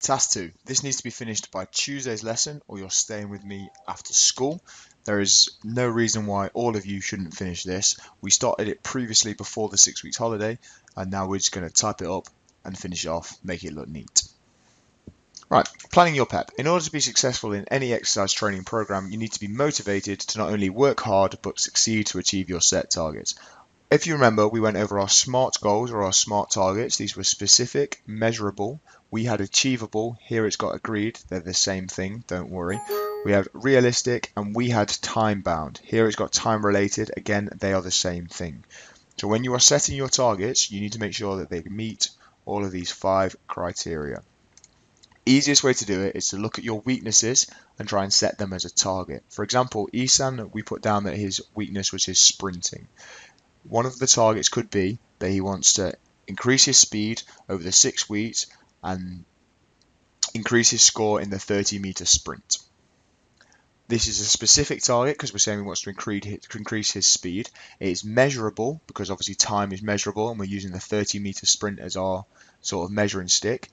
Task 2. This needs to be finished by Tuesday's lesson or you're staying with me after school. There is no reason why all of you shouldn't finish this. We started it previously before the 6 weeks holiday and now we're just going to type it up and finish it off, make it look neat. Right, planning your PEP. In order to be successful in any exercise training program, you need to be motivated to not only work hard but succeed to achieve your set targets. If you remember, we went over our SMART goals or our SMART targets. These were specific, measurable. We had achievable. Here it's got agreed. They're the same thing, don't worry. We had realistic and we had time bound. Here it's got time related. Again, they are the same thing. So when you are setting your targets, you need to make sure that they meet all of these 5 criteria. Easiest way to do it is to look at your weaknesses and try and set them as a target. For example, Isan, we put down that his weakness was his sprinting. One of the targets could be that he wants to increase his speed over the 6 weeks and increase his score in the 30-meter sprint. This is a specific target because we're saying he wants to increase his speed. It is measurable because obviously time is measurable and we're using the 30-meter sprint as our sort of measuring stick.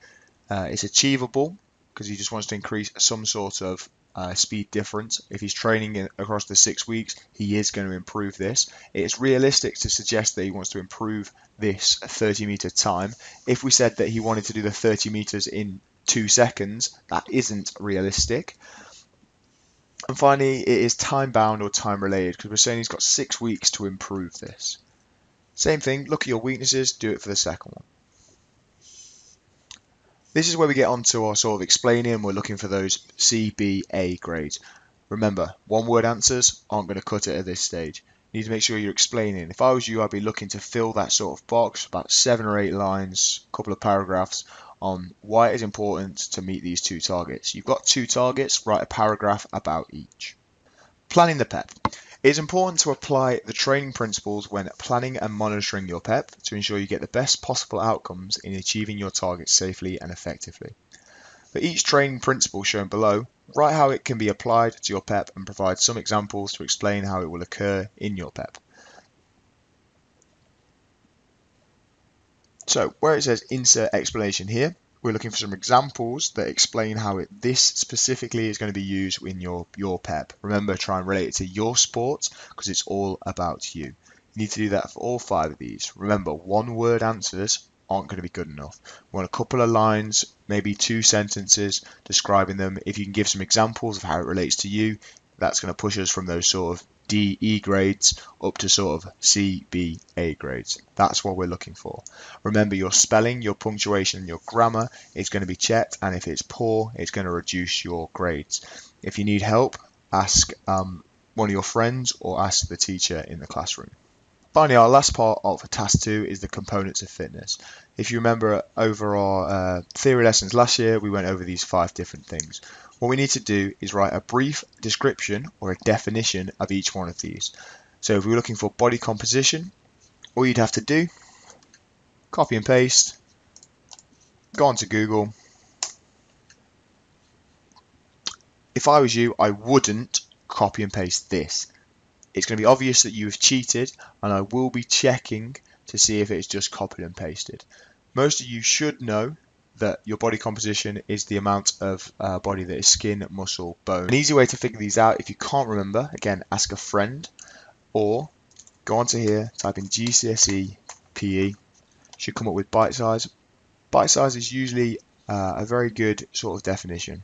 It's achievable because he just wants to increase some sort of speed difference. If he's training across the 6 weeks, he is going to improve this. It's realistic to suggest that he wants to improve this 30-meter time. If we said that he wanted to do the 30 meters in 2 seconds, that isn't realistic. And finally, it is time bound or time related because we're saying he's got 6 weeks to improve this. Same thing, look at your weaknesses, do it for the second one. This is where we get onto our sort of explaining. We're looking for those C, B, A grades. Remember, one-word answers aren't going to cut it at this stage. You need to make sure you're explaining. If I was you, I'd be looking to fill that sort of box, about 7 or 8 lines, a couple of paragraphs on why it is important to meet these 2 targets. You've got 2 targets, write a paragraph about each. Planning the PEP. It is important to apply the training principles when planning and monitoring your PEP to ensure you get the best possible outcomes in achieving your targets safely and effectively. For each training principle shown below, write how it can be applied to your PEP and provide some examples to explain how it will occur in your PEP. So where it says insert explanation here, we're looking for some examples that explain how this specifically is going to be used in your PEP. Remember, try and relate it to your sport because it's all about you. You need to do that for all 5 of these. Remember, one-word answers aren't going to be good enough. We want a couple of lines, maybe 2 sentences describing them. If you can give some examples of how it relates to you, that's going to push us from those sort of D, E grades up to sort of C, B, A grades. That's what we're looking for. Remember, your spelling, your punctuation, and your grammar is going to be checked, and if it's poor, it's going to reduce your grades. If you need help, ask one of your friends or ask the teacher in the classroom. Finally, our last part of task 2 is the components of fitness. If you remember over our theory lessons last year, we went over these 5 different things. What we need to do is write a brief description or a definition of each one of these. So if we're looking for body composition, all you'd have to do, copy and paste, go onto Google. If I was you, I wouldn't copy and paste this. It's going to be obvious that you've cheated, and I will be checking to see if it's just copied and pasted. Most of you should know that your body composition is the amount of body that is skin, muscle, bone. An easy way to figure these out, if you can't remember, again, ask a friend, or go onto here, type in GCSE PE, should come up with bite size. Bite size is usually a very good sort of definition.